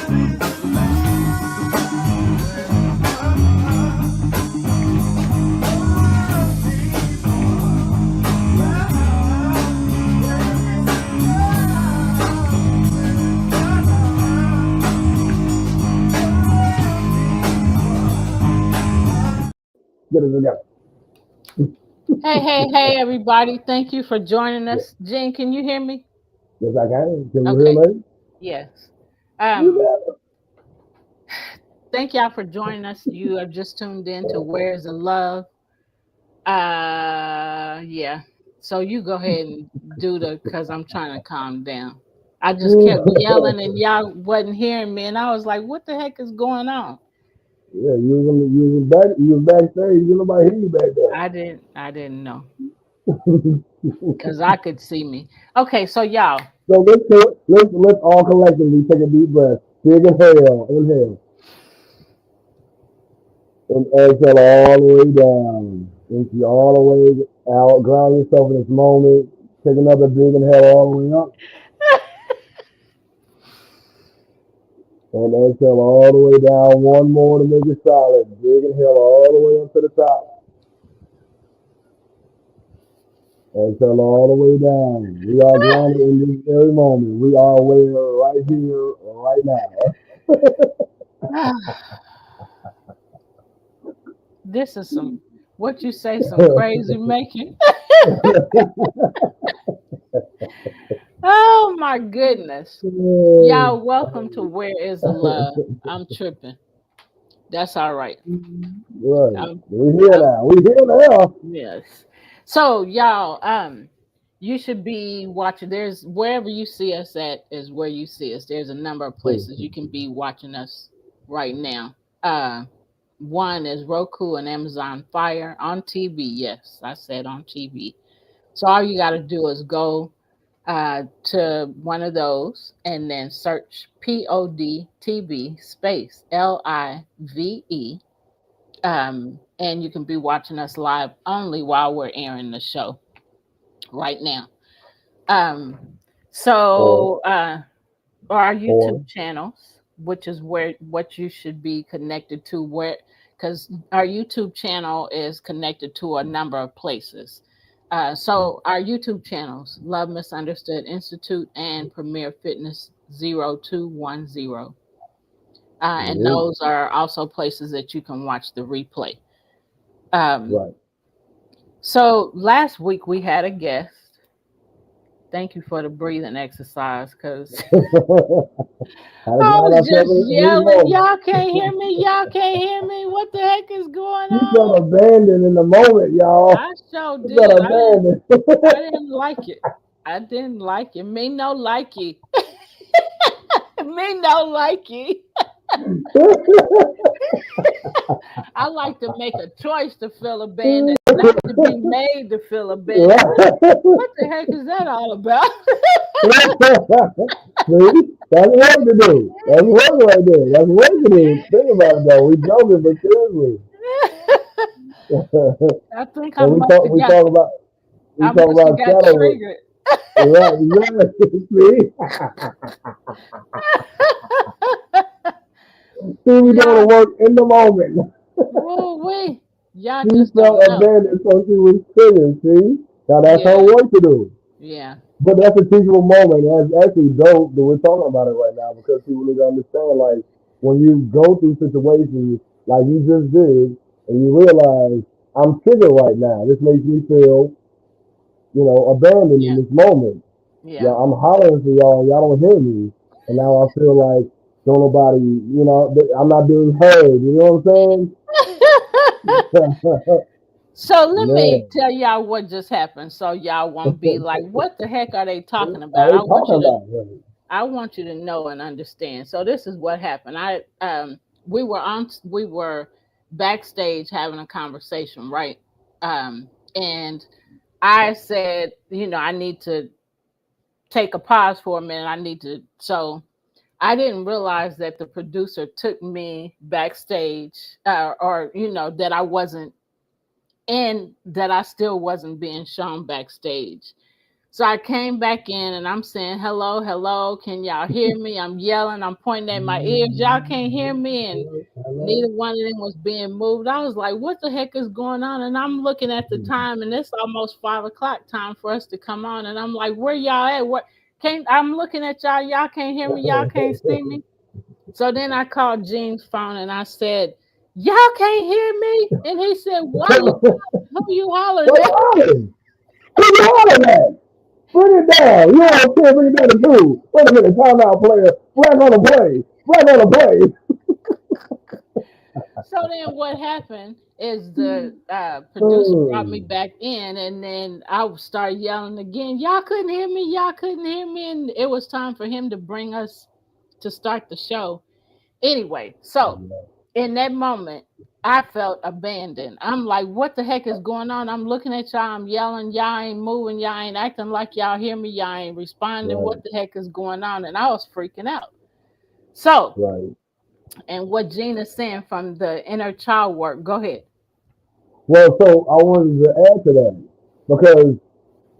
Get it together. Hey, everybody. Thank you for joining Yeah. us. Jen, can you hear me? Yes, I can. Can you hear Okay. me? Yes. You Um, got Thank y'all for joining us. You have just tuned in to Where's the Love? Yeah. So you go ahead and do the because I'm trying to calm down. I just kept yelling and y'all wasn't hearing me, and I was like, what the heck is going on? Yeah, you was backstage. You nobody hear you back I didn't know because I could see me. Okay, so y'all. So let's do it. Let's all collectively take a deep breath. Big inhale, inhale, and exhale all the way down. Empty all the way out. Ground yourself in this moment. Take another big inhale all the way up, and exhale all the way down. One more to make it solid. Big inhale all the way up to the top. Exhale all the way down. We are grounded in this very moment. We are aware right here, right now. This is some what you say, some crazy making. Oh my goodness. Y'all, welcome to Where is the Love? I'm tripping. That's all right. Right. I'm, We here I'm now. We here now. yes. So y'all, you should be watching. There's wherever you see us at is where you see us. There's a number of places you can be watching us right now. One is Roku and Amazon Fire on TV. Yes, I said on TV. So all you got to do is go to one of those and then search POD space LIVE. And you can be watching us live only while we're airing the show right now. Um, Or, or our or, YouTube channels, which is where what you should be connected to, where because our YouTube channel is connected to a number of places. So our YouTube channels, Love Misunderstood Institute and Premier Fitness 0210. And yeah, those are also places that you can watch the replay. Um, right. so last week we had a guest. Thank you for the breathing exercise because How to I ground was ourselves just in this yelling. moment. Y'all can't hear me. Y'all can't hear me. What the heck is going You felt on? abandoned in the moment, y'all. I sure You felt did. abandoned. I didn't like it. I didn't like it. Me no likey. Me no likey. I like to make a choice to feel abandoned, not to be made to feel abandoned. What the heck is that all about? See, that's work to do. That's work right there. That's work to do. Think about it though. We joking, but seriously. I think I And must have we got talk about we I talk must have about got shadow work. triggered. Right, exactly. See? See, we doing the Y'all, work in the moment. woo wee. Y'all She just felt don't know. abandoned, so she was triggered. See? Now that's her Yeah, work to do. yeah, But that's a teachable moment. That's actually dope that we're talking about it right now because people need to understand, like, when you go through situations like you just did and you realize, I'm triggered right now. This makes me feel, abandoned in yeah, this moment. Yeah, yeah. I'm hollering for y'all, y'all don't hear me. And now I feel like don't nobody, I'm not being heard. You know what I'm saying? So let me Man, tell y'all what just happened, so y'all won't be like, "What the heck are they talking are about?" they talking about? Right? I want you to know and understand. So this is what happened. We were backstage having a conversation, right? And I said, I need to take a pause for a minute. I need to. So I didn't realize that the producer took me backstage, or that I wasn't, and that I still wasn't being shown backstage. So I came back in and I'm saying, hello, hello, can y'all hear me? I'm yelling, I'm pointing at my ears, y'all can't hear me. And Hello? neither one of them was being moved. I was like, what the heck is going on? And I'm looking at the time and it's almost 5 o'clock time for us to come on. And I'm like, where y'all at? What can't I'm looking at y'all, y'all can't hear me, y'all can't see me. So then I called Gene's phone and I said, y'all can't hear me? And he said, why you who you hollering What at? happened? Who you hollering at? Bring it down. You don't care. Bring it down to two. Wait a minute. Timeout, player. Flag on the play. Flag on the play. So then what happened is the producer brought me Hmm. back in and then I started yelling again, y'all couldn't hear me, y'all couldn't hear me. And it was time for him to bring us to start the show. Anyway, so in that moment, I felt abandoned. I'm like, what the heck is going on? I'm looking at y'all, I'm yelling, y'all ain't moving, y'all ain't acting like y'all hear me, y'all ain't responding. What Right. the heck is going on? And I was freaking out. So, Right. and what Gina's saying from the inner child work, go ahead. Well, so I wanted to add to that because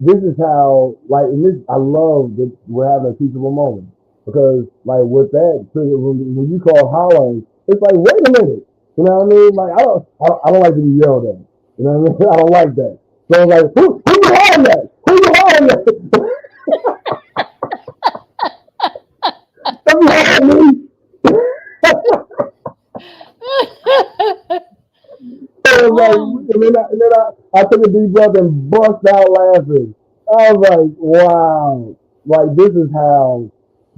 this is how, like, and this, I love that we're having a teachable moment because, like, with that, when you call hollering, it's like, wait a minute, you know what I mean? Like, I don't like to be yelled at, you know what I mean? I don't like that. So I'm like, who you hollering at? Who you hollering at? Don't be hollering at me. So Oh, and then I took a deep breath and bust out laughing. I was like, wow, like this is how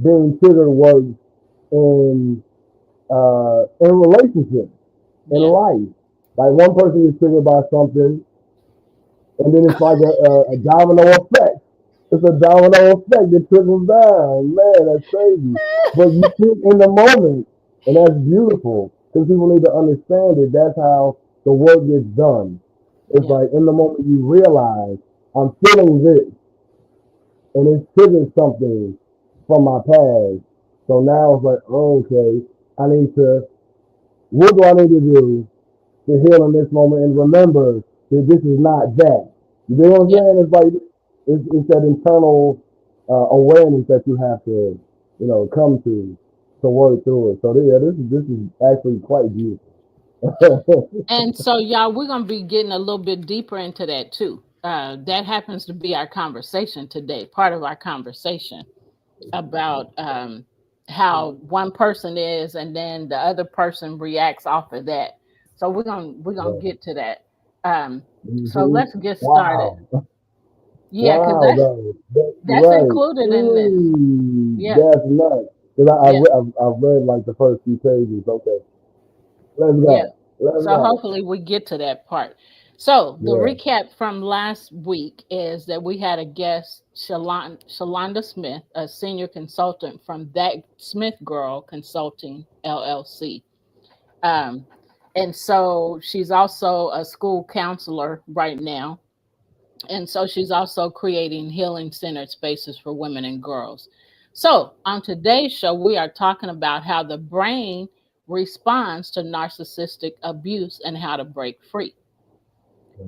being triggered works in relationships, in yeah, life. Like one person is triggered by something, and then it's like a domino effect. It's a domino effect that trickles down. Man, that's crazy. But you think in the moment, and that's beautiful because people need to understand it. That's how the work gets done. It's yeah, like in the moment you realize I'm feeling this, and it triggers something from my past. So now it's like, oh, okay, I need to. What do I need to do to heal in this moment and remember that this is not that. You know what I'm yeah. saying? It's like it's that internal awareness that you have to, come to work through it. So yeah, this is actually quite beautiful. And so, y'all, we're going to be getting a little bit deeper into that too. That happens to be our conversation today, part of our conversation about how one person is and then the other person reacts off of that. So we're gonna Right. get to that. Um, so Mm-hmm. let's get started. Wow, Yeah, because wow, that's that's right. included in this. Yeah, That's nuts. Because yeah, I've read like the first few pages. Okay, let's yeah. go. Let's So go. hopefully we get to that part. So the Yeah. recap from last week is that we had a guest, Shalonda Smith, a senior consultant from That Smith Girl Consulting LLC. Um, and so she's also a school counselor right now. And so she's also creating healing centered spaces for women and girls. So on today's show, we are talking about how the brain responds to narcissistic abuse and how to break free.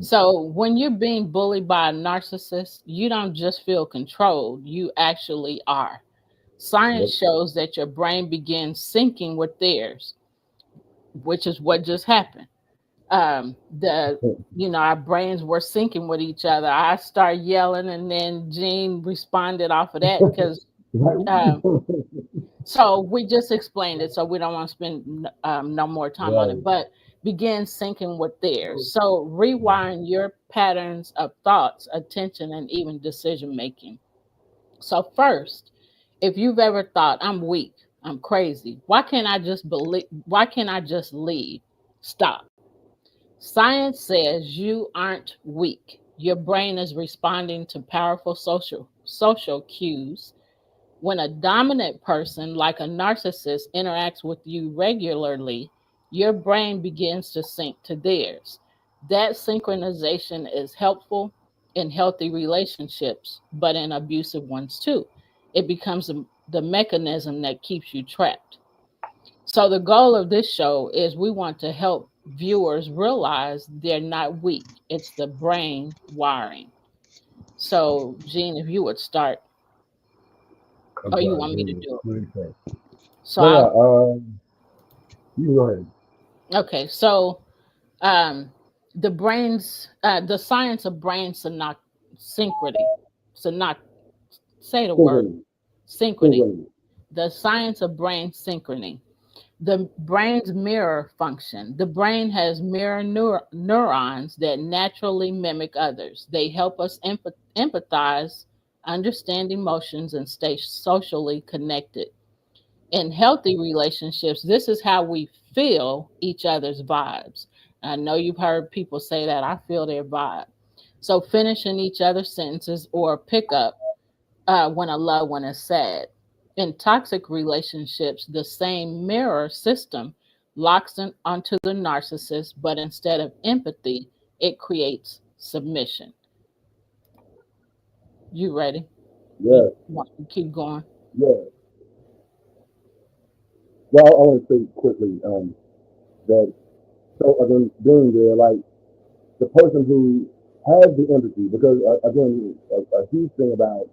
So when you're being bullied by a narcissist, you don't just feel controlled, you actually are. Science Yep. shows that your brain begins syncing with theirs, which is what just happened. The our brains were syncing with each other. I started yelling and then Jean responded off of that because um, so we just explained it, so we don't want to spend no more time on it, Right. but begin syncing with theirs. So rewiring your patterns of thoughts, attention, and even decision making. So first, if you've ever thought I'm weak, I'm crazy, why can't I just leave? Stop. Science says you aren't weak. Your brain is responding to powerful social cues. When a dominant person, like a narcissist, interacts with you regularly, your brain begins to sync to theirs. That synchronization is helpful in healthy relationships, but in abusive ones too. It becomes the mechanism that keeps you trapped. So the goal of this show is we want to help viewers realize they're not weak. It's the brain wiring. So, Gene, if you would start, I'm or you sorry. want me to do it? What did you say? So No, I'll no. You can go ahead. okay. So um, the science of brain synchrony, synach, say the word Synchrony. synchrony. Synchrony. The science of brain synchrony. The brain's mirror function. The brain has mirror neurons that naturally mimic others. They help us empathize, understand emotions, and stay socially connected. In healthy relationships, this is how we feel each other's vibes. I know you've heard people say that. I feel their vibe. So, finishing each other's sentences or pick up when a loved one is sad. In toxic relationships, the same mirror system locks onto the narcissist, but instead of empathy, it creates submission. You ready? You Yes. want to keep going? Yes. Well, I want to say quickly that so again, being there, like the person who has the empathy, because again, a huge thing about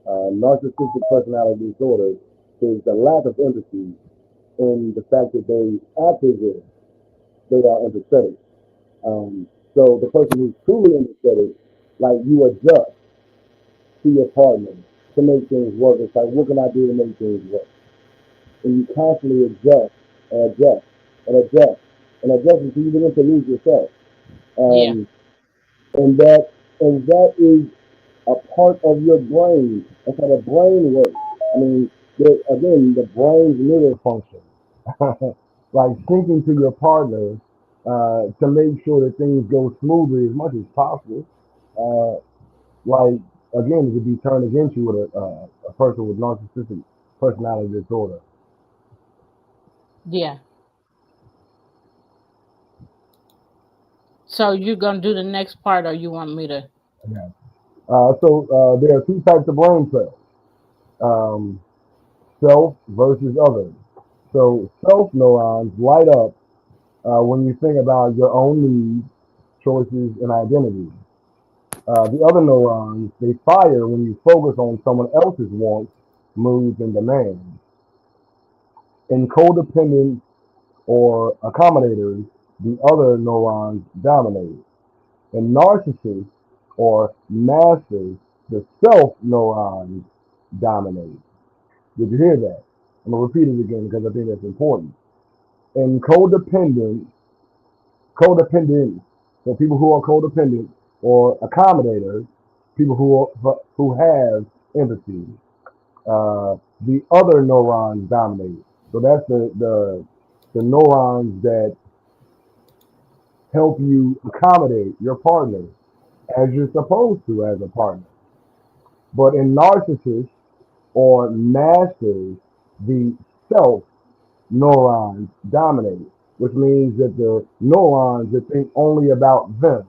narcissistic personality disorder is the lack of empathy in the fact that they act as if they are empathetic. So the person who's truly empathetic, like you adjust to your partner to make things work. It's like, what can I do to make things work? And you constantly adjust and adjust and adjust and adjust until you begin to lose yourself. Yeah, Um, and that is a part of your brain. That's how the brain works. I mean, again, the brain's mirror function, like syncing to your partner to make sure that things go smoothly as much as possible. Uh, like again, it could be turned against you with a person with narcissistic personality disorder. yeah. So you're gonna do the next part, or you want me to? Yeah. So there are two types of brain cells: um, self versus others. So self neurons light up when you think about your own needs, choices, and identities. The other neurons, they fire when you focus on someone else's wants, moods, and demands. In codependent or accommodators, the other neurons dominate. In narcissists or masters, the self neurons dominate. Did you hear that? I'm going to repeat it again because I think that's important. In codependent, so people who are codependent or accommodators, people who have empathy, the other neurons dominate. So that's the neurons that help you accommodate your partner as you're supposed to as a partner. But in narcissists or masters, the self neurons dominate, which means that the neurons that think only about them.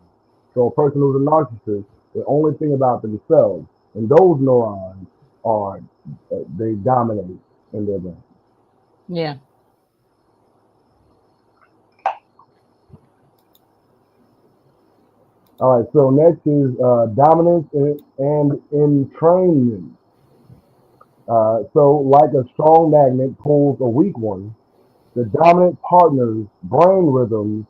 So a person who's a narcissist, they only think about themselves, and those neurons are they dominate in their brain. Yeah. All right. So next is dominance and entrainment. So like a strong magnet pulls a weak one, the dominant partner's brain rhythms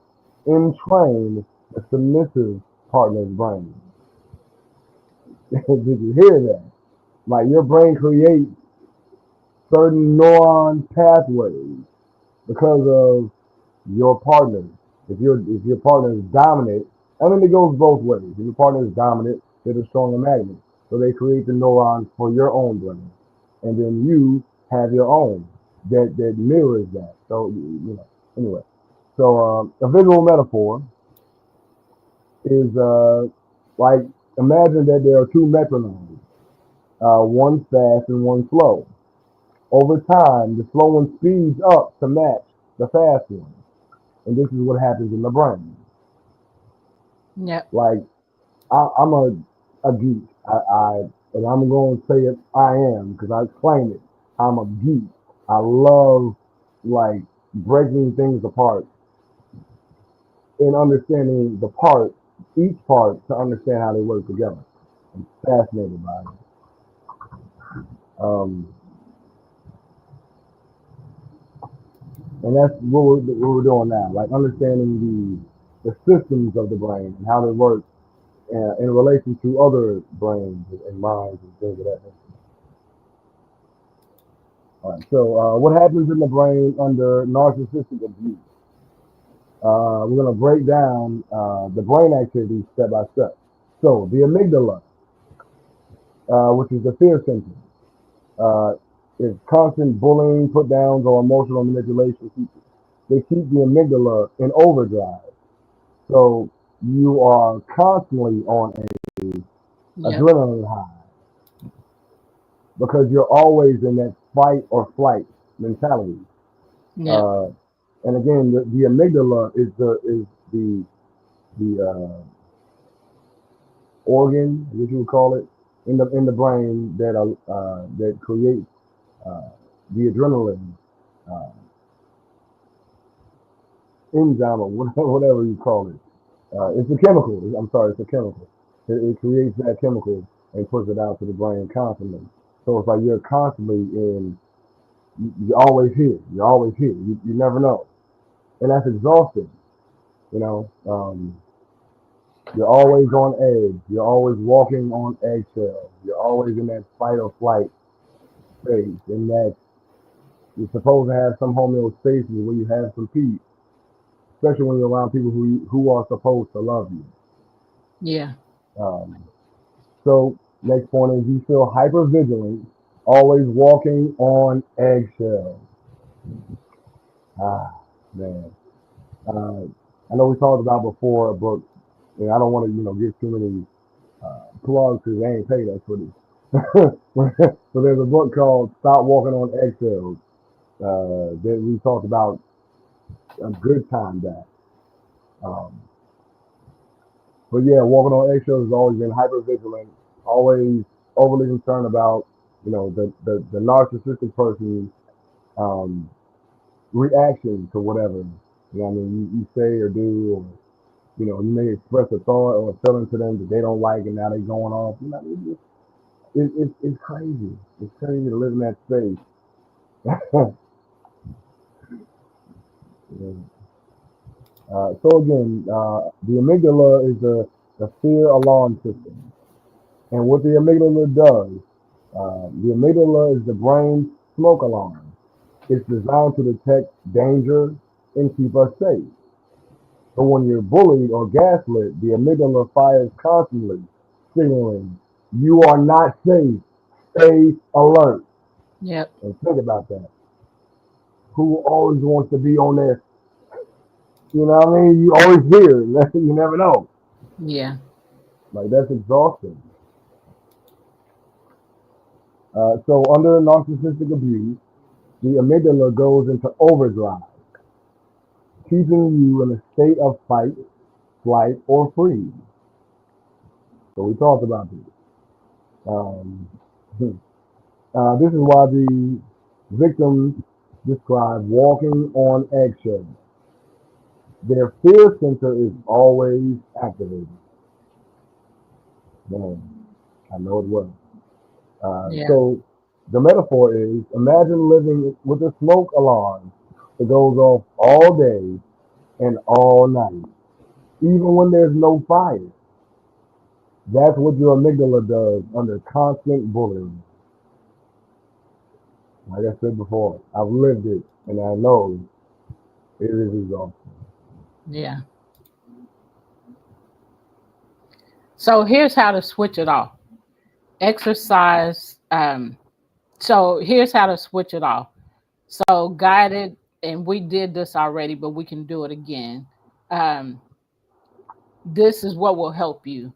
entrain the submissive partner's brain. Did you hear that? Like your brain creates certain neuron pathways because of your partner. If your partner is dominant, I mean it goes both ways. If your partner is dominant, they're the stronger magnet. So they create the neurons for your own brain. And then you have your own that mirrors that. So anyway. So a visual metaphor is like imagine that there are two metronomes, one fast and one slow. Over time, the slow one speeds up to match the fast one, and this is what happens in the brain. Yep. Like I'm a geek. I and I'm going to say it. I am because I claim it. I'm a geek. I love like breaking things apart and understanding the part, each part, to understand how they work together. I'm fascinated by it. Um, and that's what we're doing now, like understanding the systems of the brain and how they work in relation to other brains and minds and things of that nature. All right. So, what happens in the brain under narcissistic abuse? We're going to break down the brain activities step by step. So, the amygdala, which is the fear center, uh, is constant bullying, put downs, or emotional manipulation. They keep the amygdala in overdrive. So, you are constantly on a Yep. adrenaline high because you're always in that fight or flight mentality. Yep. Uh, and again, the amygdala is the organ, what you would call it, in the brain that creates uh, the adrenaline uh, enzyme or whatever you call it. It's a chemical. I'm sorry, it's a chemical. It creates that chemical and puts it out to the brain constantly. So it's like you're constantly in. You're always here. You're always here. You never know, and that's exhausting. You know, you're always on edge. You're always walking on eggshells. You're always in that fight or flight phase, and that you're supposed to have some homeostasis where you have some peace, especially when you're around people who are supposed to love you. Yeah. Um, so next point is you feel hyper vigilant, always walking on eggshells. Ah, man. Uh, I know we talked about before a book, and I don't want to give too many plugs because they ain't paid us for this. So there's a book called "Stop Walking on Eggshells" that we talked about a good time back. Um, but yeah, walking on eggshells has always been hyper vigilant, always overly concerned about the narcissistic person's um, reaction to whatever what I mean you say or do, or you may express a thought or a feeling to them that they don't like, and now they're going off. It's crazy. It's crazy to live in that space. Yeah. So again, the amygdala is the fear alarm system, and what the amygdala does, the amygdala is the brain's smoke alarm. It's designed to detect danger and keep us safe. So when you're bullied or gaslit, the amygdala fires constantly, signaling you are not safe. Stay alert. Yep. And think about that. Who always wants to be on there? You know what I mean? You always hear. You never know. Yeah. Like that's exhausting. So under narcissistic abuse, the amygdala goes into overdrive, keeping you in a state of fight, flight, or freeze. So we talked about this. Um, this is why the victims describe walking on eggshells. Their fear center is always activated. Man, I know it was. Yeah. So the metaphor is imagine living with a smoke alarm that goes off all day and all night, even when there's no fire. That's what your amygdala does under constant bullying. Like I said before, I've lived it and I know it is exhausting. Yeah. So here's how to switch it off. Exercise. So here's how to switch it off. So guided, and we did this already, but we can do it again. Um, this is what will help you.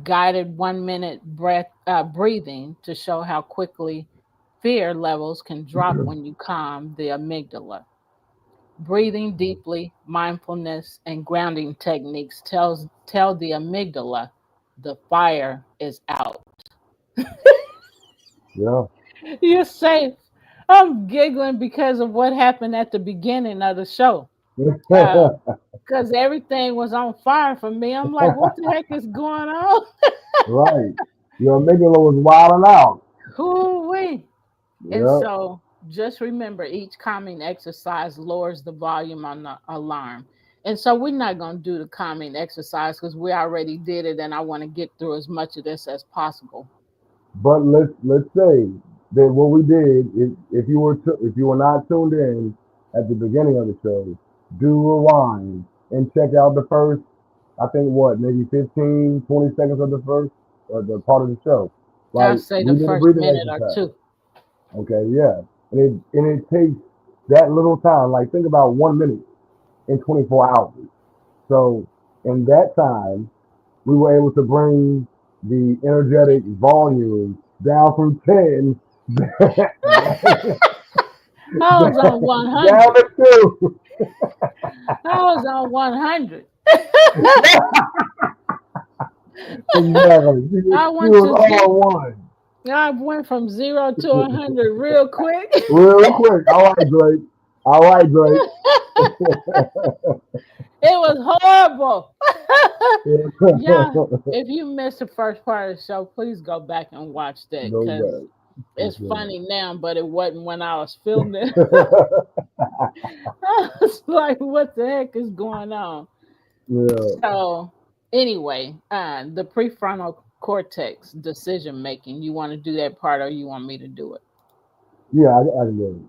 Guided 1 minute breathing to show how quickly fear levels can drop when you calm the amygdala. Breathing deeply, mindfulness, and grounding techniques tell the amygdala the fire is out. Yeah. You're safe. I'm giggling because of what happened at the beginning of the show. Because everything was on fire for me. I'm like, what the heck is going on? Right. Your amygdala was wilding out. Whoo-wee. And Yep. so just remember each calming exercise lowers the volume on the alarm. And so we're not going to do the calming exercise because we already did it and I want to get through as much of this as possible. But let's say that what we did, if you were not tuned in at the beginning of the show, do rewind and check out the first, I think what, maybe 15, 20 seconds of the first the part of the show. I'll Like say we the did a first breathing minute or exercise. two. Okay, yeah. And it takes that little time. Like think about 1 minute in 24 hours. So in that time, we were able to bring the energetic volume down from 10 I was on down 100. to 2. I was on 100. Exactly. I She went to was zero. all one. I went from 0 to 100 real quick. Real quick. All right, Drake. All right, Drake. It was horrible. Yeah, Go if you missed the first part of the show, please go back and watch that because back. For it's sure. funny now, but it wasn't when I was filming. I was like, what the heck is going on? Yeah. So, anyway, the prefrontal cortex decision making. You want to do that part, or you want me to do it? Yeah, I can get it.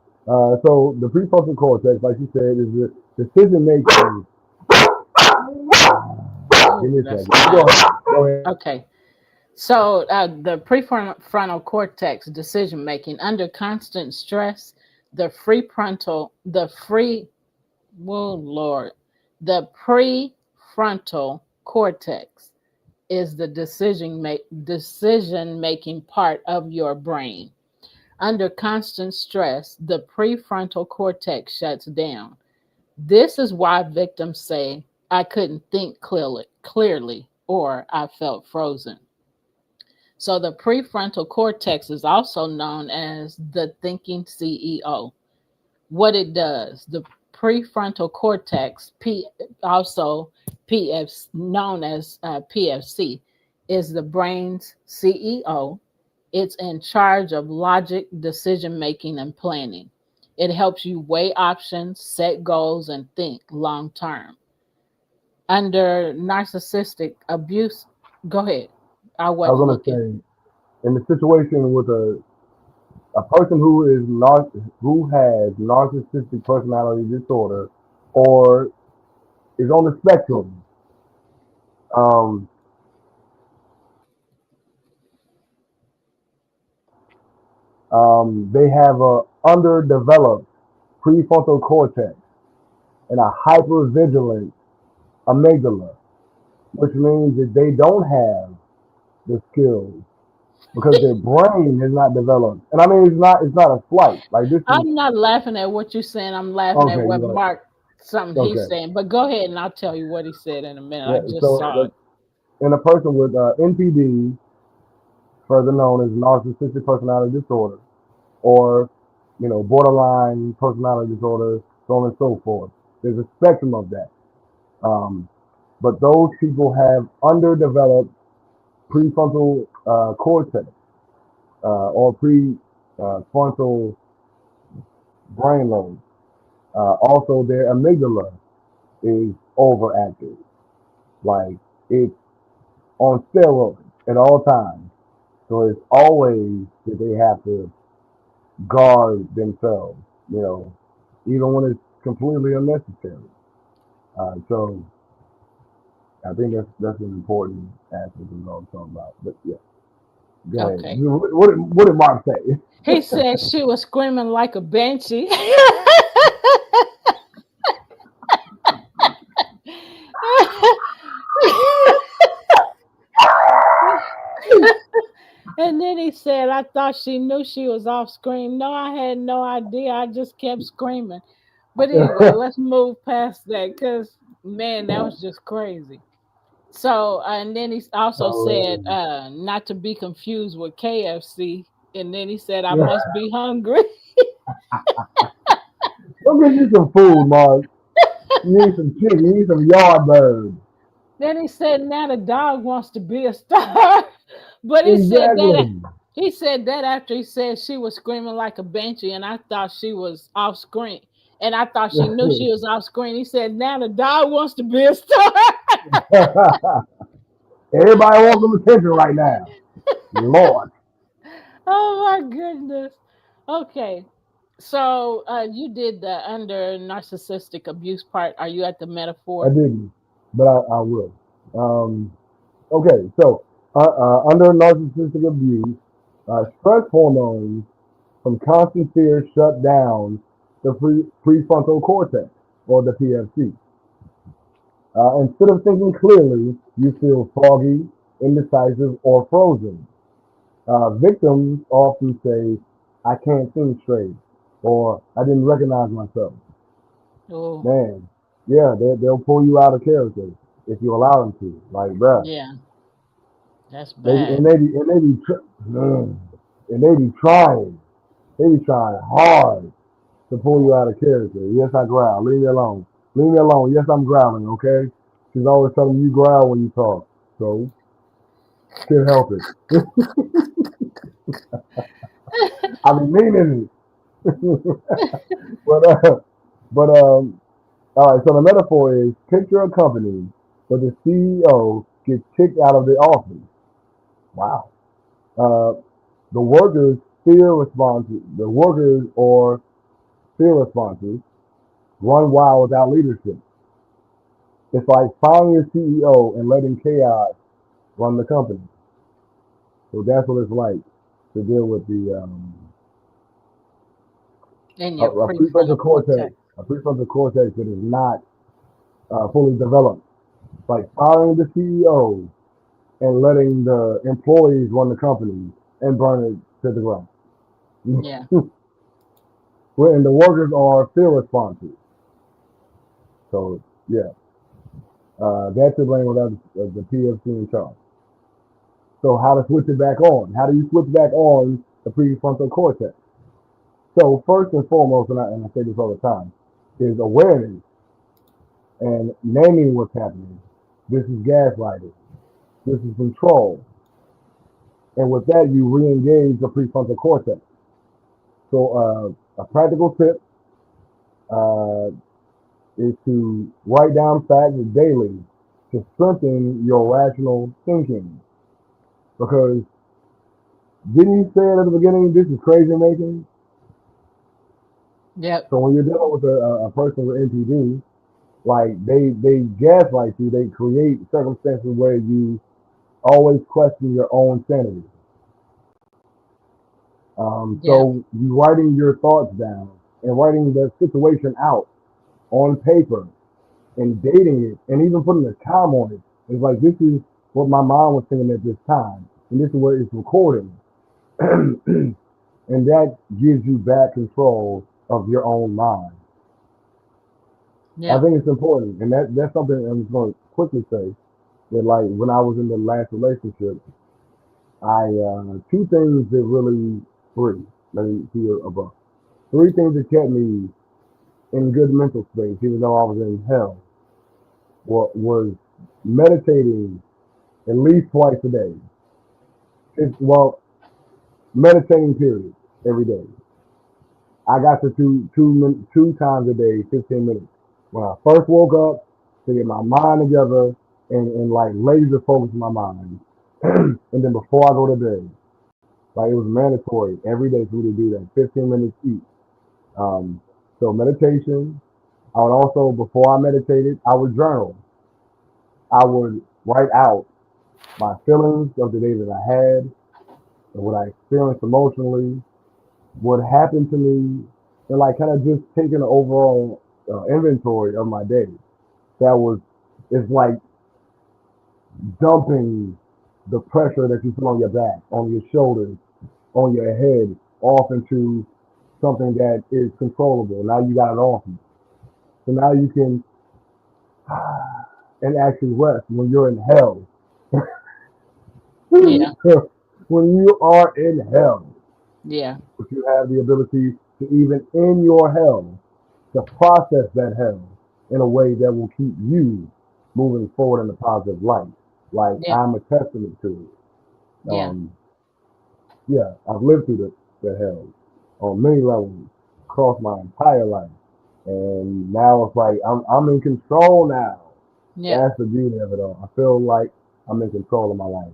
So the prefrontal cortex, like you said, is the decision making. Give Oh, me a that's second. Go loud. ahead. Go ahead. Okay. So, the prefrontal cortex decision making under constant stress, oh Lord, the prefrontal cortex is the decision making part of your brain. Under constant stress, the prefrontal cortex shuts down. This is why victims say, I couldn't think clearly, or I felt frozen. So the prefrontal cortex is also known as the thinking CEO. What it does, the prefrontal cortex, also PF, known as PFC, is the brain's CEO. It's in charge of logic, decision making, and planning. It helps you weigh options, set goals, and think long term. Under narcissistic abuse, go ahead. I I was wasn't gonna looking. say in the situation with a person who has narcissistic personality disorder or is on the spectrum, um, they have a underdeveloped prefrontal cortex and a hypervigilant amygdala, which means that they don't have the skills because their brain is not developed. And I mean, it's not a slight. Like this is I'm not laughing at what you're saying. I'm laughing at okay. what You know, Mark, something he's okay, saying. But go ahead and I'll tell you what he said in a minute. I yeah. just So saw it. in a person with NPD, further known as narcissistic personality disorder, or borderline personality disorder, so on and so forth. There's a spectrum of that. Um, but those people have underdeveloped prefrontal cortex or prefrontal brain lobe. Also, their amygdala is overactive. Like it's on steroids at all times. So it's always that they have to guard themselves, you know, even when it's completely unnecessary. So I think that's an important aspect of what I'm talking about. But yeah, go ahead. Okay. What did Mark say? He said she was screaming like a banshee. And then he said, I thought she knew she was off screen. No, I had no idea. I just kept screaming. But anyway, let's move past that because, man, that was just crazy. So, and then he also said, Oh, not to be confused with KFC. And then he said, I must be hungry. go get you some food, Mark. You need some chicken. You need some yard birds. Then he said, now the dog wants to be a star. But Exactly. he said that after he said she was screaming like a banshee, and I thought she was off screen, and I thought she knew she was off screen. He said, "Now the dog wants to be a star." Everybody wants some attention right now. Lord. Oh my goodness. Okay. So you did the under narcissistic abuse part. Are you at the I metaphor? didn't, but I will. Um, okay, so under narcissistic abuse, stress hormones from constant fear shut down the prefrontal cortex, or the PFC. Instead of thinking clearly, you feel foggy, indecisive, or frozen. Victims often say, I can't think straight, or I didn't recognize myself. Oh, Man, yeah, they'll pull you out of character if you allow them to. Like, bruh, yeah, that's they be, bad. and they be trying, hard to pull you out of character. Yes, I growl. Leave me alone. Leave me alone. Yes, I'm growling. Okay. She's always telling me you growl when you talk, so can't help it. I be meaning it. but but all right. So the metaphor is picture a company where the CEO gets kicked out of the office. Wow. Uh, the workers fear responses. The workers or fear responses run wild without leadership. It's like firing your CEO and letting chaos run the company. So that's what it's like to deal with the In your a prefrontal prefrontal cortex, cortex. that is not fully developed. It's like firing the CEO and letting the employees run the company and burn it to the ground. Yeah, And the workers are fear responses. So yeah, that's the blame without the PFC in charge. So how to switch it back on? How do you switch back on the prefrontal cortex? So first and foremost, and I say this all the time, is awareness and naming what's happening. This is gaslighting. This is control. And with that, you re-engage the prefrontal cortex. So a practical tip uh, is to write down facts daily to strengthen your rational thinking. Because didn't you say it at the beginning, this is crazy making? yep, So when you're dealing with a person with NPD, like they gaslight you, they create circumstances where you always question your own sanity. yep, So you writing your thoughts down and writing the situation out on paper and dating it and even putting a time on it. It's like this is what my mom was thinking at this time, and this is what it's recording, and that gives you back control of your own mind. I yep, think it's important, and that's something I'm just going to quickly say that like when I was in the last relationship, I two things that really three. Let me hear above. Three things that kept me in good mental space, even though I was in hell, was meditating at least twice a day. Well, meditating period every day. I got to two times a day, 15 minutes. When I first woke up to get my mind together and like laser focus my mind, and then before I go to bed, like it was mandatory every day for me to do that, 15 minutes each. Um, so meditation. I would also, before I meditated, I would journal. I would write out my feelings of the day that I had, and what I experienced emotionally, what happened to me, and like kind of just taking an overall inventory of my day. That was, it's like dumping the pressure that you feel on your back, on your shoulders, on your head, off into something that is controllable. Now you got it off you. So now you can and actually rest when you're in hell. yeah, When you are in hell, yeah, but you have the ability to even in your hell to process that hell in a way that will keep you moving forward in a positive light. Like yeah. I'm a testament to it. Yeah. Yeah, I've lived through the hell on many levels across my entire life. And now it's like I'm in control now. Yeah. That's the beauty of it all. I feel like I'm in control of my life.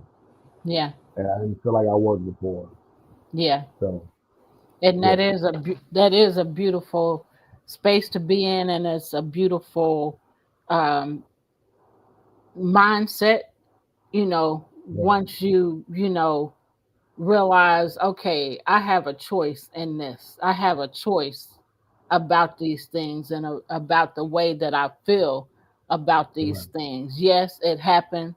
Yeah. And I didn't feel like I was before. Yeah. So And yeah, that is a beautiful space to be in, and it's a beautiful um, mindset. yeah, Once you realize, okay, I have a choice in this. I have a choice about these things and about the way that I feel about these right. things. Yes, it happened.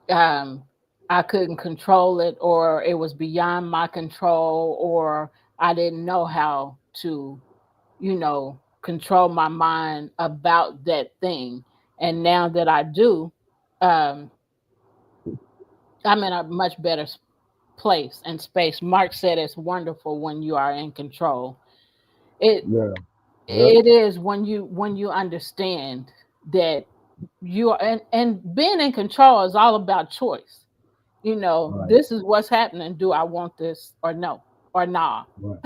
Um, I couldn't control it, or it was beyond my control, or I didn't know how to, control my mind about that thing. And now that I do, um, I'm in a much better place and space. Mark said it's wonderful when you are in control. It Yeah, yep, it is when you understand that you are, and being in control is all about choice. right, This is what's happening. Do I want this or no or nah? right,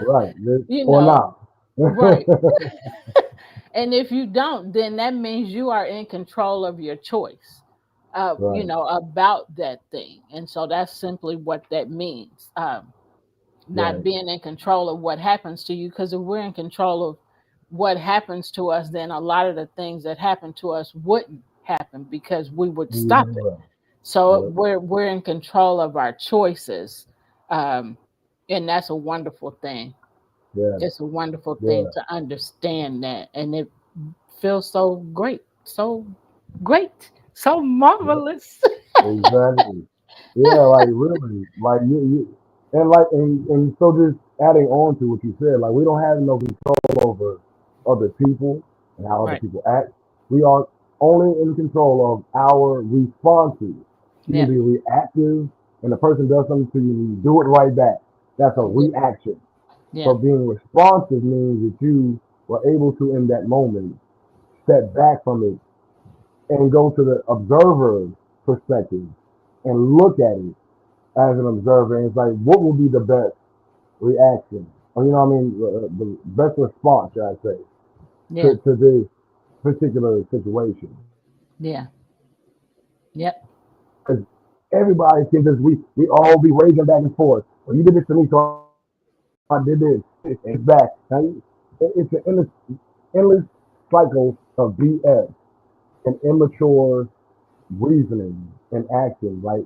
right. You Or know, not. right. And if you don't, then that means you are in control of your choice, Right. about that thing. And so that's simply what that means. Not Right. being in control of what happens to you, because if we're in control of what happens to us, then a lot of the things that happen to us wouldn't happen because we would You stop know it. well. So Yep. we're in control of our choices, um, and that's a wonderful thing. Yeah. It's a wonderful thing Yeah. to understand that, and it feels so great, so great, so Yep. marvelous. Exactly. Yeah, like really, like and and so just adding on to what you said, like we don't have no control over other people and how other Right. people act. We are only in control of our responses. You can Yeah. be reactive, and the person does something to you, and you do it right back. That's a Yeah. reaction. Yeah. But being responsive means that you were able to, in that moment, step back from it and go to the observer's perspective and look at it as an observer. And it's like, what will be the best reaction? Or, you know what I mean? The best response, should I say, Yeah. to this particular situation. Yeah. Yep. Because everybody can just, we all be raging back and forth. Well, you did this to me, so I did this. And it's back. Now, it's an endless cycle of BS and immature reasoning and action. Like,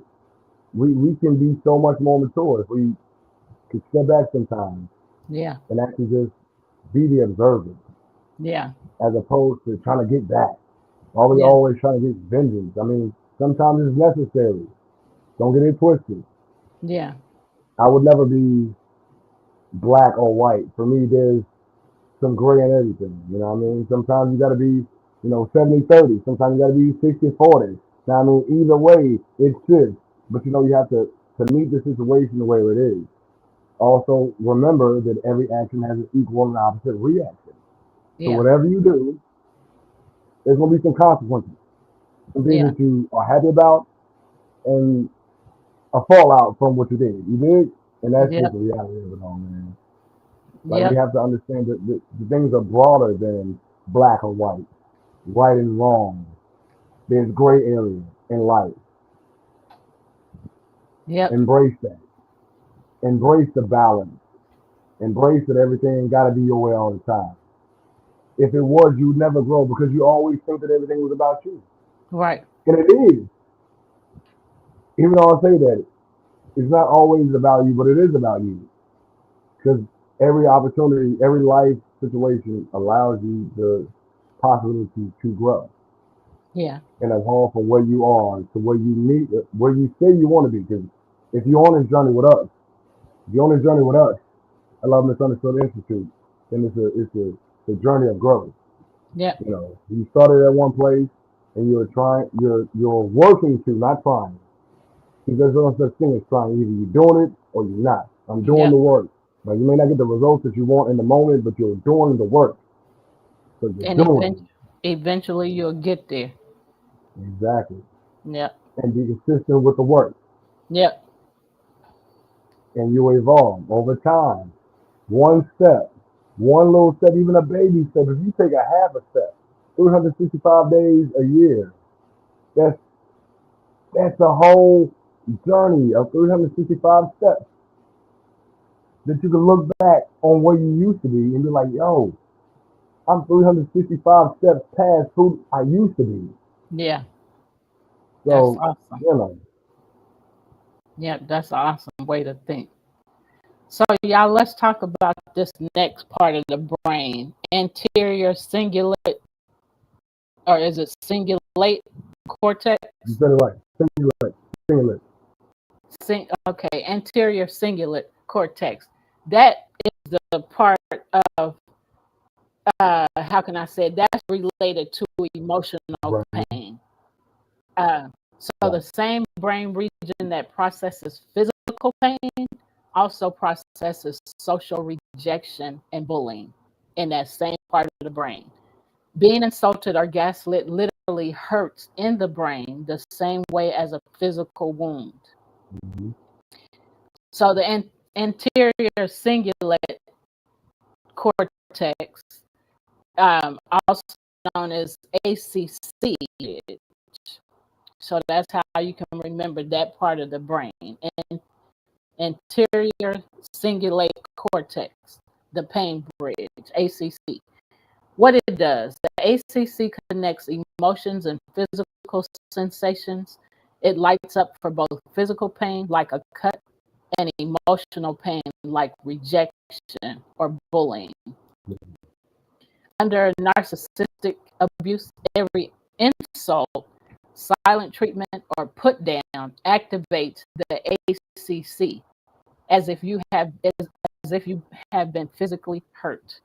we can be so much more mature if we could step back sometimes Yeah. and actually just be the observer Yeah. as opposed to trying to get back. Are we Yeah. always trying to get vengeance? I mean, sometimes it's necessary. Don't get it twisted. Yeah. I would never be black or white. For me, there's some gray in everything. You know what I mean? Sometimes you got to be, 70-30. Sometimes you got to be 60-40. Now, I mean, either way, it shifts. But, you have to meet the situation the way it is. Also, remember that every action has an equal and opposite reaction. So Yeah. whatever you do, there's going to be some consequences. Some things Yeah. that you are happy about and a fallout from what you did. You did, and that's just Yep. the reality of it all, man. Like, we Yep. have to understand that the things are broader than black or white, right and wrong. There's gray area in life. Yep. Embrace that. Embrace the balance. Embrace that everything got to be your way all the time. If it was, you'd never grow because you always think that everything was about you. Right. And it is. Even though I say that, it's not always about you, but it is about you. Because every opportunity, every life situation allows you the possibility to grow Yeah. and evolve from where you are to where you say you want to be. Because if you're on this journey with us, if you're on this journey with us, I love Misunderstood Institute, then it's a journey of growth. Yep. You started at one place and you're working to, not trying. Because there's no such thing as trying. Either you're doing it or you're not. I'm doing the Yep. work. Now, you may not get the results that you want in the moment, but you're doing the work. So you're And doing eventually you'll get there. it. Exactly. Yep. And be consistent with the work. Yep. and you evolve over time. One step, one little step, even a baby step. If you take a half a step, 365 days a year, that's that's a whole journey of 365 steps that you can look back on where you used to be and be like, yo, I'm 365 steps past who I used to be. Yeah, that's So, awesome. you know, Yeah, that's an awesome way to think. So, y'all, let's talk about this next part of the brain, anterior cingulate, or is it cingulate cortex? you said it right. Stimulate, stimulate. Okay, anterior cingulate cortex. That is the part of, how can I say, that's related to emotional Right, pain. Uh, so the right, same brain region that processes physical pain also processes social rejection and bullying in that same part of the brain. Being insulted or gaslit literally hurts in the brain the same way as a physical wound. mm-hmm. So the anterior cingulate cortex, also known as ACC, so that's how you can remember that part of the brain. And anterior cingulate cortex, the pain bridge, ACC. What it does, the ACC connects emotions and physical sensations. It lights up for both physical pain, like a cut, and emotional pain, like rejection or bullying. Under narcissistic abuse, every insult, silent treatment, or put down activates the ACC as if you have as if you have been physically hurt.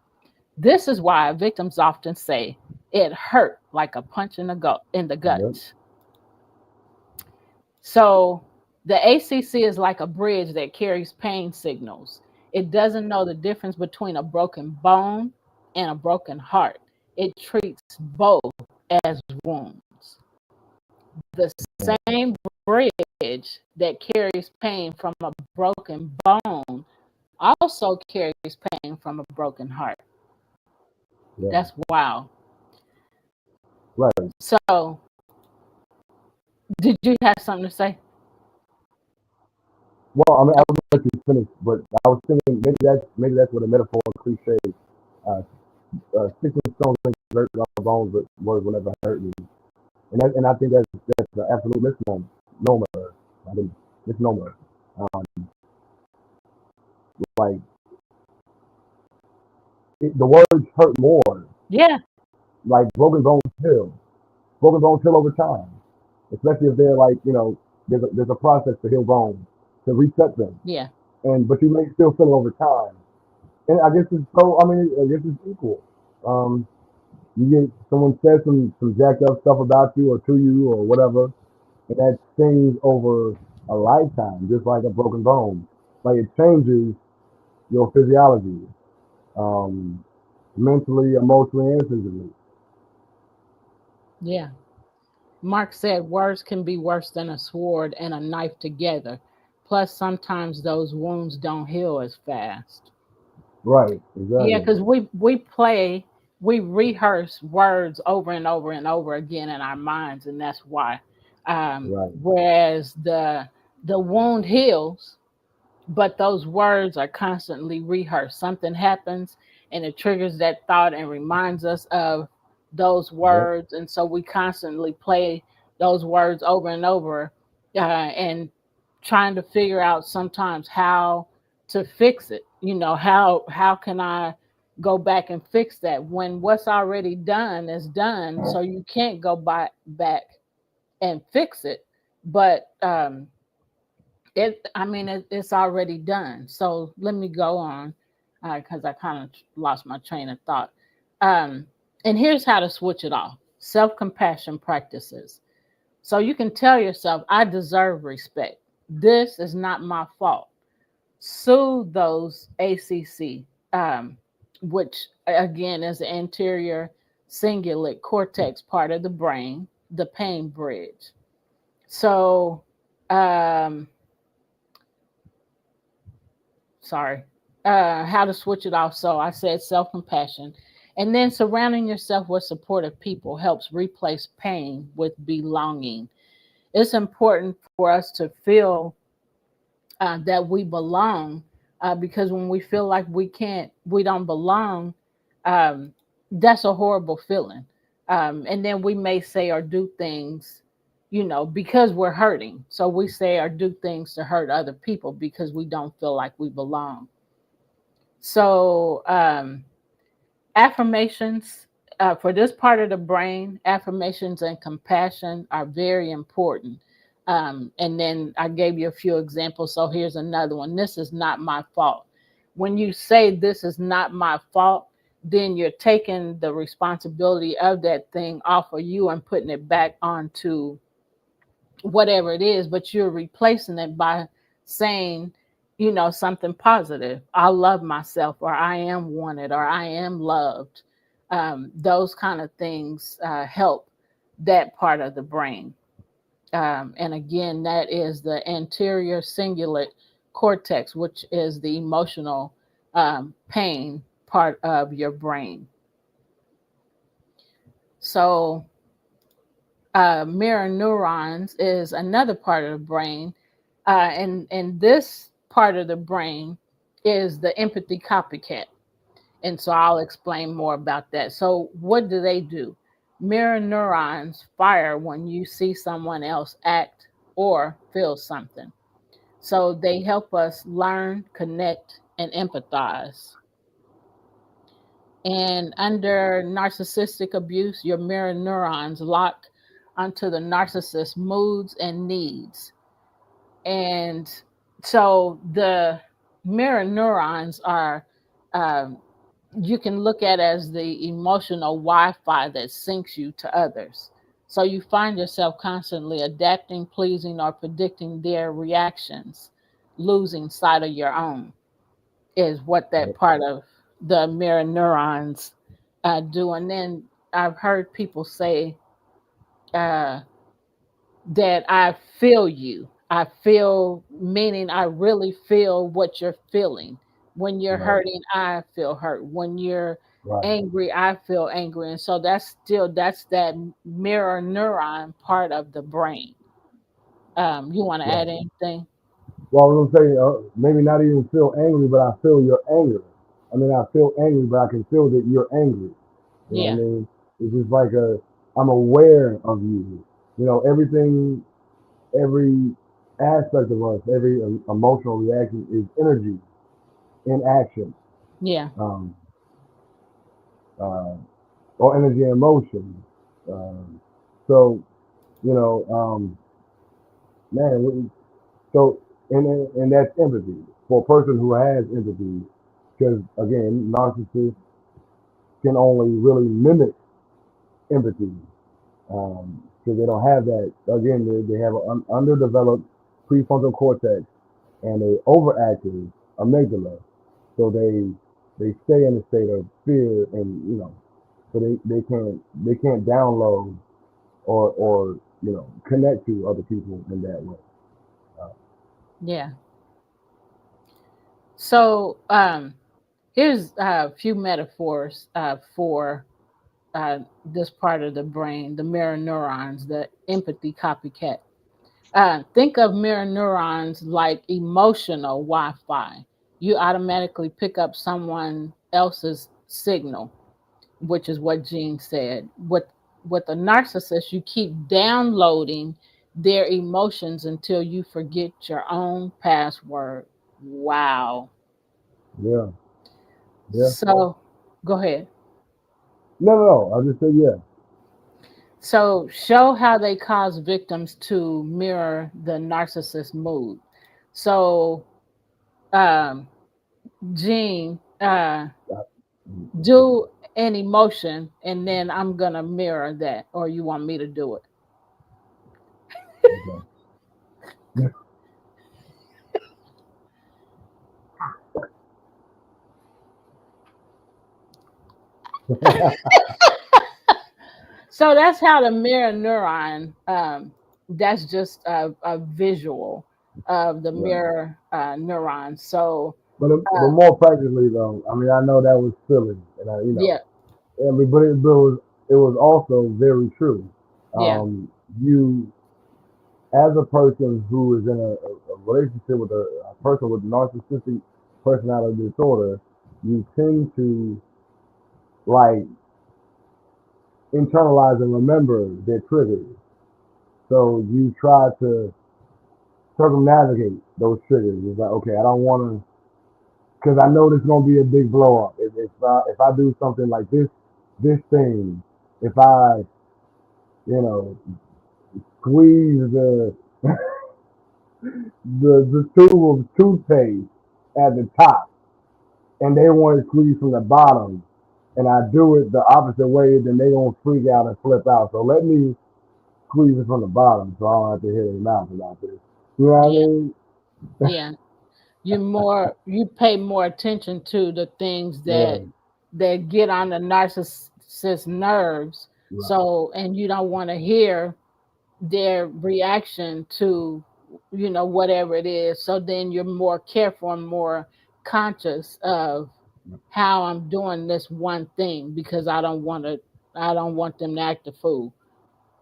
This is why victims often say it hurt like a punch in the Yep, gut. So the ACC is like a bridge that carries pain signals. It doesn't know the difference between a broken bone and a broken heart. It treats both as wounds. The same bridge that carries pain from a broken bone also carries pain from a broken heart. yeah, That's wow. right. So, did you have something to say? Well, I mean, I was gonna let you finish, but I was thinking maybe that's what a metaphor cliche. Uh, 6 stones ain't hurt my bones, but words will never hurt me. And I think that's the absolute misnomer. Nomer. I think misnomer. Like the words hurt more. Yeah, Like broken bones heal over time, especially if they're like there's a process to heal bones to reset them, yeah, and but you may still feel it over time. And I guess it's so. I mean, I guess it's equal. Um, you get someone says some jacked up stuff about you or to you or whatever, and that stings over a lifetime, just like a broken bone. Like it changes your physiology, um, mentally, emotionally, and physically. yeah. Mark said words can be worse than a sword and a knife together. Plus, sometimes those wounds don't heal as fast. Right, Yeah, exactly. because we rehearse words over and over and over again in our minds, and that's why. Right, Whereas the wound heals, but those words are constantly rehearsed. Something happens and it triggers that thought and reminds us of those yep, words. And so we constantly play those words over and over, and trying to figure out sometimes how to fix it. How can I go back and fix that when what's already done is done? So you can't go back and fix it. But it's already done. So let me go on, because I kind of lost my train of thought. Um, and here's how to switch it off: self compassion practices. So you can tell yourself, I deserve respect. This is not my fault. Soothe those ACC, which again is the anterior cingulate cortex part of the brain, the pain bridge. So, um, sorry, how to switch it off. So I said self compassion. And then surrounding yourself with supportive people helps replace pain with belonging. It's important for us to feel that we belong, because when we feel like we don't belong, um, that's a horrible feeling. And then we may say or do things, because we're hurting. So we say or do things to hurt other people because we don't feel like we belong. So, affirmations, for this part of the brain, affirmations and compassion are very important. And then I gave you a few examples. So here's another one. This is not my fault. When you say this is not my fault, then you're taking the responsibility of that thing off of you and putting it back onto whatever it is, but you're replacing it by saying, something positive. I love myself, or I am wanted, or I am loved. Those kind of things help that part of the brain. And again, that is the anterior cingulate cortex, which is the emotional pain part of your brain. So, mirror neurons is another part of the brain, and this part of the brain is the empathy copycat. And so I'll explain more about that. So, what do they do? Mirror neurons fire when you see someone else act or feel something. So, they help us learn, connect, and empathize. And under narcissistic abuse, your mirror neurons lock onto the narcissist's moods and needs. And so the mirror neurons are, um, you can look at as the emotional Wi Fi that syncs you to others. So you find yourself constantly adapting, pleasing, or predicting their reactions, losing sight of your own, is what that part of the mirror neurons do. And then I've heard people say uh, that I feel you. I feel, meaning I really feel what you're feeling. When you're Right. hurting, I feel hurt. When you're Right. angry, I feel angry. And so that's that mirror neuron part of the brain. You want to add Right. anything? Well, I was gonna say maybe not even feel angry, but I feel your anger. I mean, I feel angry, but I can feel that you're angry. You know what I Yeah, mean? It's just like I'm aware of you. Everything, every aspect of us, every emotional reaction is energy in action, yeah, um, uh, or energy in motion. Um, so, you know, um, man, so, and that's empathy for a person who has empathy, because again, narcissists can only really mimic empathy, because they don't have that. Again, they have an underdeveloped prefrontal cortex and a overactive amygdala, so they stay in a state of fear, and so they can't download or connect to other people in that way. Uh, yeah. So here's a few metaphors for this part of the brain, the mirror neurons, the empathy copycat. Think of mirror neurons like emotional Wi Fi. You automatically pick up someone else's signal, which is what Gene said. With a narcissist, you keep downloading their emotions until you forget your own password. Wow. yeah, yeah. So go ahead. No, no, no. I just said yeah, So show how they cause victims to mirror the narcissist mood. So, um, Gene, uh, do an emotion, and then I'm gonna mirror that, or you want me to do it? okay. So that's how the mirror neuron. That's just a visual of the Right, mirror neuron. So but more practically though, I mean, I know that was silly, and Yeah, but it was also very true. yeah, You, as a person who is in a relationship with a person with narcissistic personality disorder, you tend to like internalize and remember their triggers. So you try to circumnavigate those triggers. It's like, okay, I don't want to, because I know there's gonna be a big blow up if I do something like this thing, if I squeeze the tube of toothpaste at the top, and they want to squeeze from the bottom, and I do it the opposite way, then they gonna freak out and flip out. So let me squeeze it from the bottom, so I don't have to hit their mouth about this. You know what I yeah, mean? yeah. You pay more attention to the things Yeah, that get on the narcissist's nerves. right, So, and you don't want to hear their reaction to, whatever it is. So then you're more careful and more conscious of how I'm doing this one thing because I don't want them to act a fool,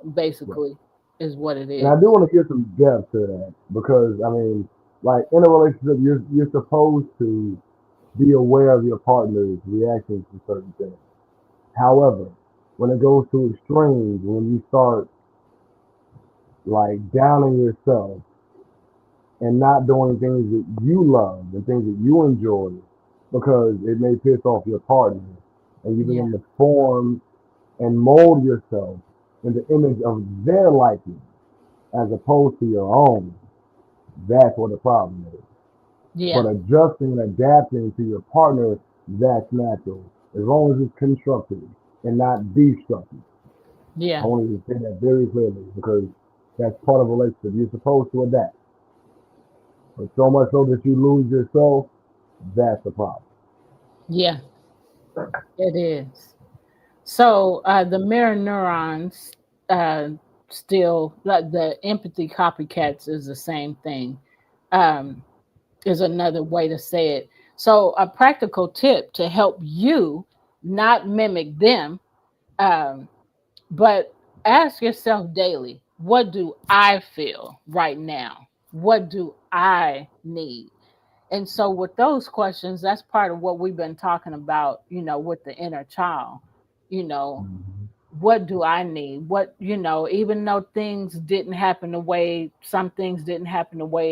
right. basically, is what it And I is. do want to give some depth to that because I mean, like in a relationship, you're supposed to be aware of your partner's reactions to certain things. However, when it goes to extremes, when you start like downing yourself and not doing things that you love and things that you enjoy because it may piss off your partner, and you Yeah, begin to form and mold yourself in the image of their liking as opposed to your own, that's what the problem is. But yeah, adjusting and adapting to your partner, that's natural. As long as it's constructive and not destructive. I yeah, want you to say that very clearly because that's part of a relationship. You're supposed to adapt. But so much so that you lose yourself, that's the problem. yeah, it is. So the mirror neurons uh, still like the empathy copycats is the same thing. Um, is another way to say it. So a practical tip to help you not mimic them, um, but ask yourself daily: what do I feel right now? What do I need? And so with those questions, that's part of what we've been talking about, with the inner child. You know, Mm-hmm. what do I need? What, even though some things didn't happen the way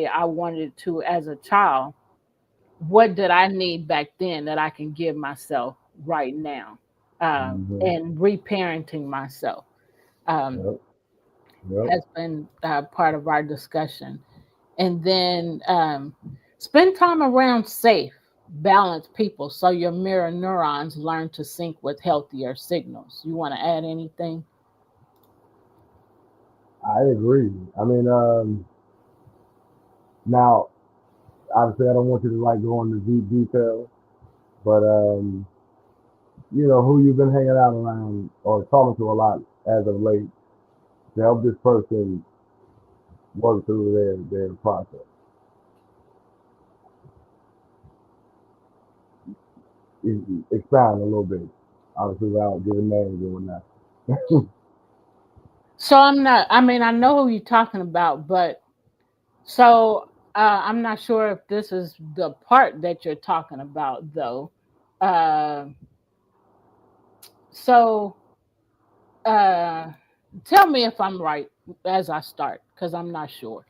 I wanted it to as a child, what did I need back then that I can give myself right now? Mm-hmm. And reparenting myself Yep. Yep. has been part of our discussion. And then spend time around safe, balanced people so your mirror neurons learn to sync with healthier signals. You want to add anything? I agree. I mean, now obviously I don't want you to like go into deep detail, but who you've been hanging out around or talking to a lot as of late to help this person work through their process. Expound a little bit, obviously without giving names and whatnot. So I mean, I know who you're talking about, but so I'm not sure if this is the part that you're talking about, though. Uh, so uh, tell me if I'm right as I start, because I'm not sure.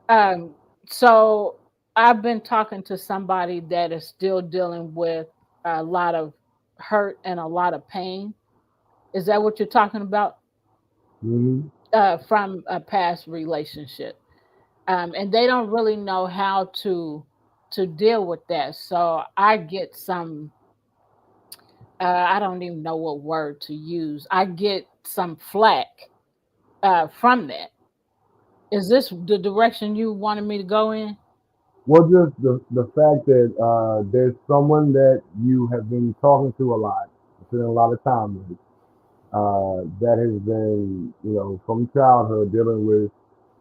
Um, so I've been talking to somebody that is still dealing with a lot of hurt and a lot of pain. Is that what you're talking about? Mm-hmm. From a past relationship, and they don't really know how to deal with that. So I get some. I don't even know what word to use. I get some flack from that. Is this the direction you wanted me to go in? Well, just the fact that there's someone that you have been talking to a lot, spending a lot of time with, that has been, from childhood dealing with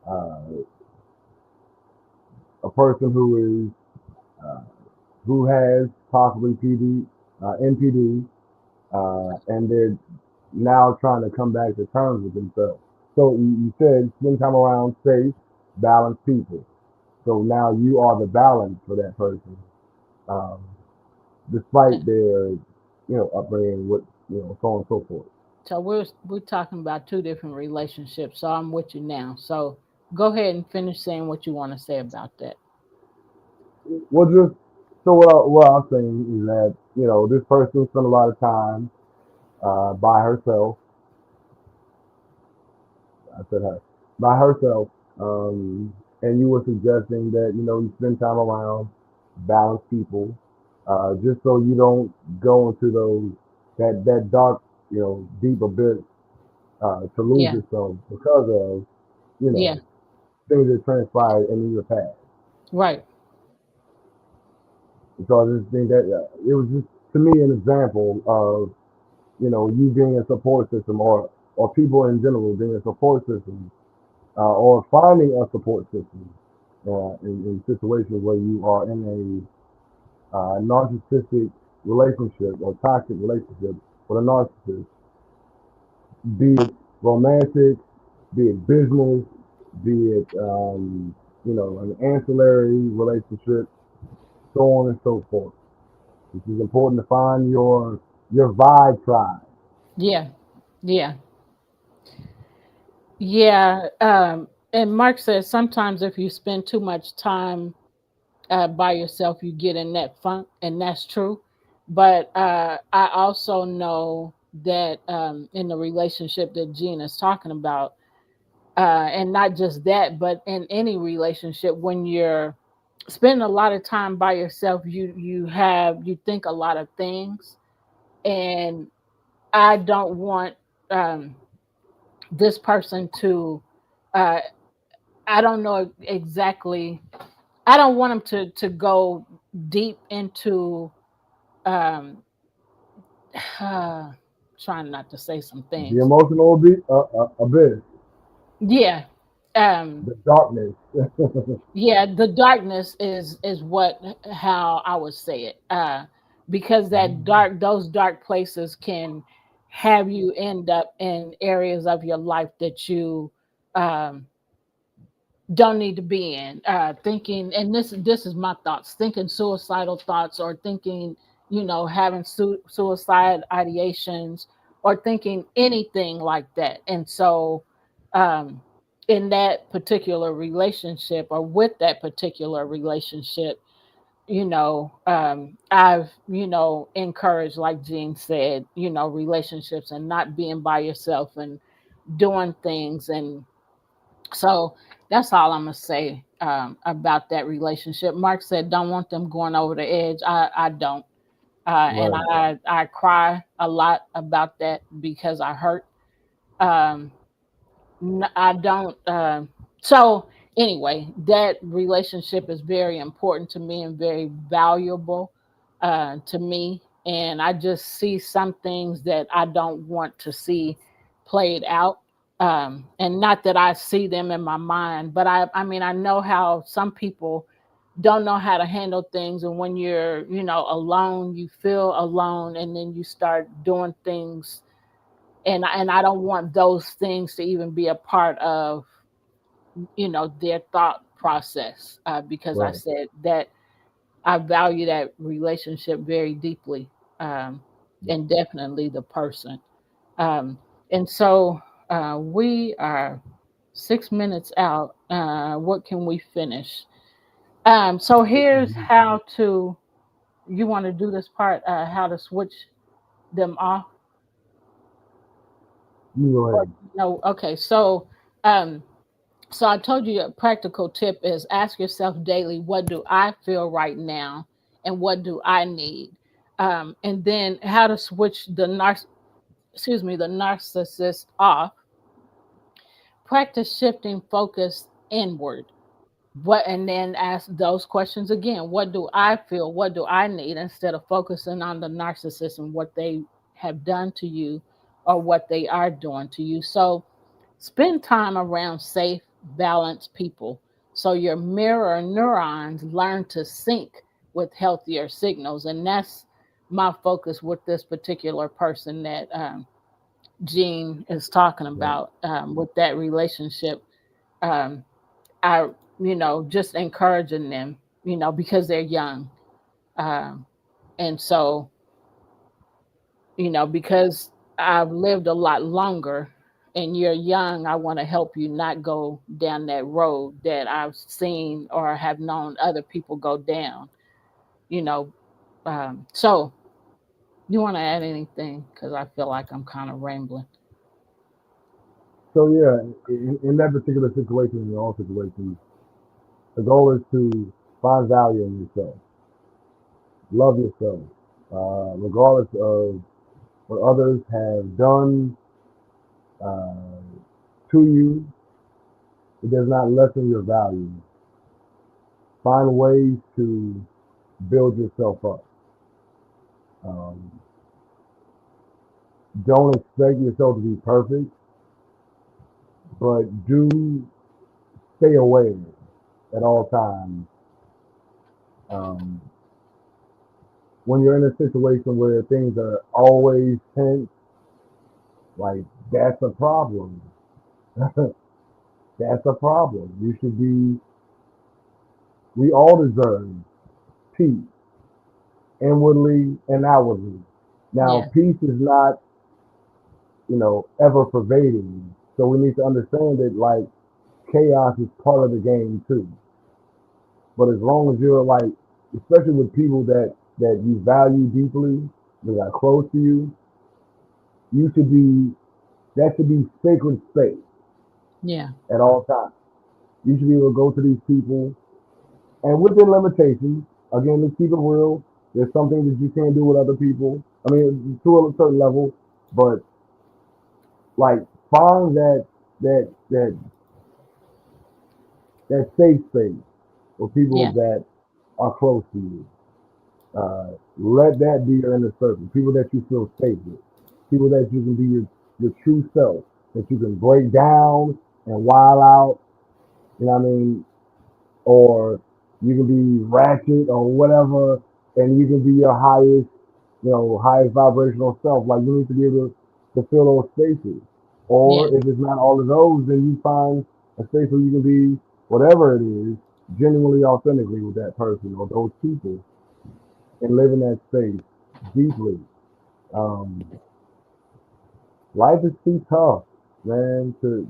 uh, a person who is who has possibly NPD, and they're now trying to come back to terms with themselves. So you said spend time around safe, balanced people. So now you are the balance for that person, um, despite their, upbringing, with, so on and so forth. So we're talking about two different relationships. So I'm with you now. So go ahead and finish saying what you want to say about that. Well, just so what I'm saying is that this person spent a lot of time by herself. I said her by herself, and you were suggesting that you spend time around balanced people, just so you don't go into that dark, deep abyss, to lose Yeah, yourself because of you yeah, know things that transpired in your past. right. Because I just think that it was just, to me, an example of you being a support system, or people in general being a support system, or finding a support system, in situations where you are in a narcissistic relationship or toxic relationship with a narcissist, be it romantic, be it business, be it an ancillary relationship, so on and so forth. It is important to find your vibe tribe. Yeah, yeah, yeah. And Mark says sometimes if you spend too much time by yourself, you get in that funk, and that's true. But I also know that in the relationship that Gina is talking about, and not just that, but in any relationship, when you're spending a lot of time by yourself, you think a lot of things, and I don't want um, this person to. Uh, I don't know exactly. I don't want them to go deep into um, trying not to say some The things. emotional abyss, Yeah. Um, the darkness. yeah, the darkness is what how I would say it. Because those dark places can have you end up in areas of your life that you um don't need to be in, thinking, and this is my thoughts, thinking suicidal thoughts, or thinking, having suicide ideations, or thinking anything like that. And so um in that particular relationship, or with that particular relationship, I've encouraged, like Jean said, relationships, and not being by yourself, and doing things. And so that's all I'm gonna say about that relationship. Mark said, "Don't want them going over the edge." I don't, and Right. I cry a lot about that because I hurt. Um, I don't. So anyway, that relationship is very important to me and very valuable to me. And I just see some things that I don't want to see played out. And not that I see them in my mind, but I mean, I know how some people don't know how to handle things. And when you're, alone, you feel alone, and then you start doing things, and I don't want those things to even be a part of their thought process, because I Right. said that I value that relationship very deeply, um, and definitely the person. Um, and so we are 6 minutes out. What can we finish? So here's how to. You want to do this part? How to switch them off? You go Or ahead. no? Okay. Um, So I told you a practical tip is ask yourself daily, what do I feel right now, and what do I need? And then how to switch the narcissist off. Practice shifting focus inward. And then ask those questions again. What do I feel? What do I need? Instead of focusing on the narcissist and what they have done to you, or what they are doing to you. So spend time around safe, balanced people so your mirror neurons learn to sync with healthier signals. And that's my focus with this particular person that Gene is talking Right. about, with that relationship. Um, I, just encouraging them, because they're young. Um, and so, because I've lived a lot longer and you're young, I want to help you not go down that road that I've seen or have known other people go down, you know. So, you want to add anything? Because I feel like I'm kind of rambling. So yeah, in that particular situation, in all situations, the goal is to find value in yourself, love yourself, regardless of what others have done uh, to you. It does not lessen your value. Find ways to build yourself up. Um, don't expect yourself to be perfect, but do stay aware at all times. Um, when you're in a situation where things are always tense, like that's a problem. That's a problem. You should be. We all deserve peace, inwardly and outwardly. Now, Yeah, peace is not, ever pervading. So we need to understand that like chaos is part of the game too. But as long as you're like, especially with people that you value deeply, that are close to you, you should be that should be sacred space yeah, at all times. You should be able to go to these people and within limitations. Again, let's keep it real. There's something that you can't do with other people. I mean, to a certain level, but like find that safe space for people yeah, that are close to you. Let that be your inner circle. People that you feel safe with. People that you can be your true self. That you can break down and wild out. You know what I mean? Or you can be ratchet or whatever, and you can be your highest vibrational self. Like you need to be able to fill those spaces. Or yeah, if it's not all of those, then you find a space where you can be whatever it is, genuinely, authentically with that person or those people, and live in that space deeply. Um, life is too tough, man, to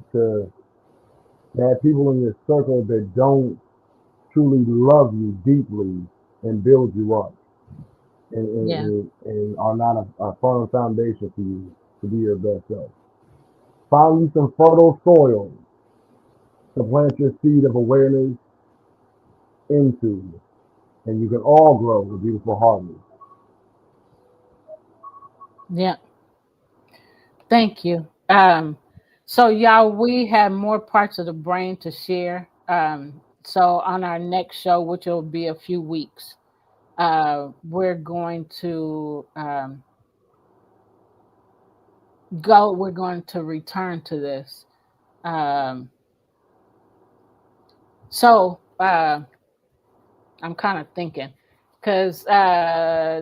have people in your circle that don't truly love you deeply and build you up and, and, yeah, and, and are not a firm foundation for you to be your best self. Find you some fertile soil to plant your seed of awareness into, and you can all grow a beautiful harvest. yeah. Thank you. So y'all, we have more parts of the brain to share. So on our next show, which will be a few weeks, we're going to return to this. Um, so I'm kind of thinking because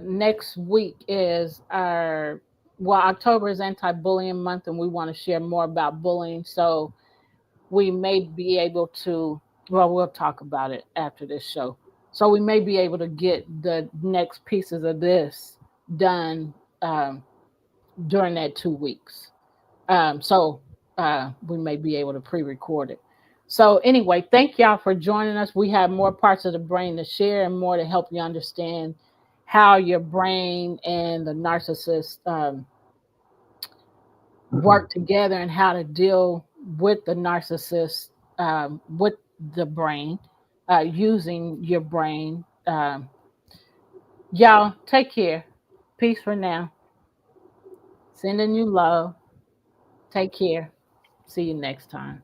next week is October is anti-bullying month, and we want to share more about bullying. So we may be able to, well, we'll talk about it after this show. So we may be able to get the next pieces of this done during that 2 weeks. So we may be able to pre-record it. So anyway, thank y'all for joining us. We have more parts of the brain to share and more to help you understand how your brain and the narcissist work together and how to deal with the narcissist, with the brain, using your brain. Y'all take care. Peace for now. Sending you love. Take care. See you next time.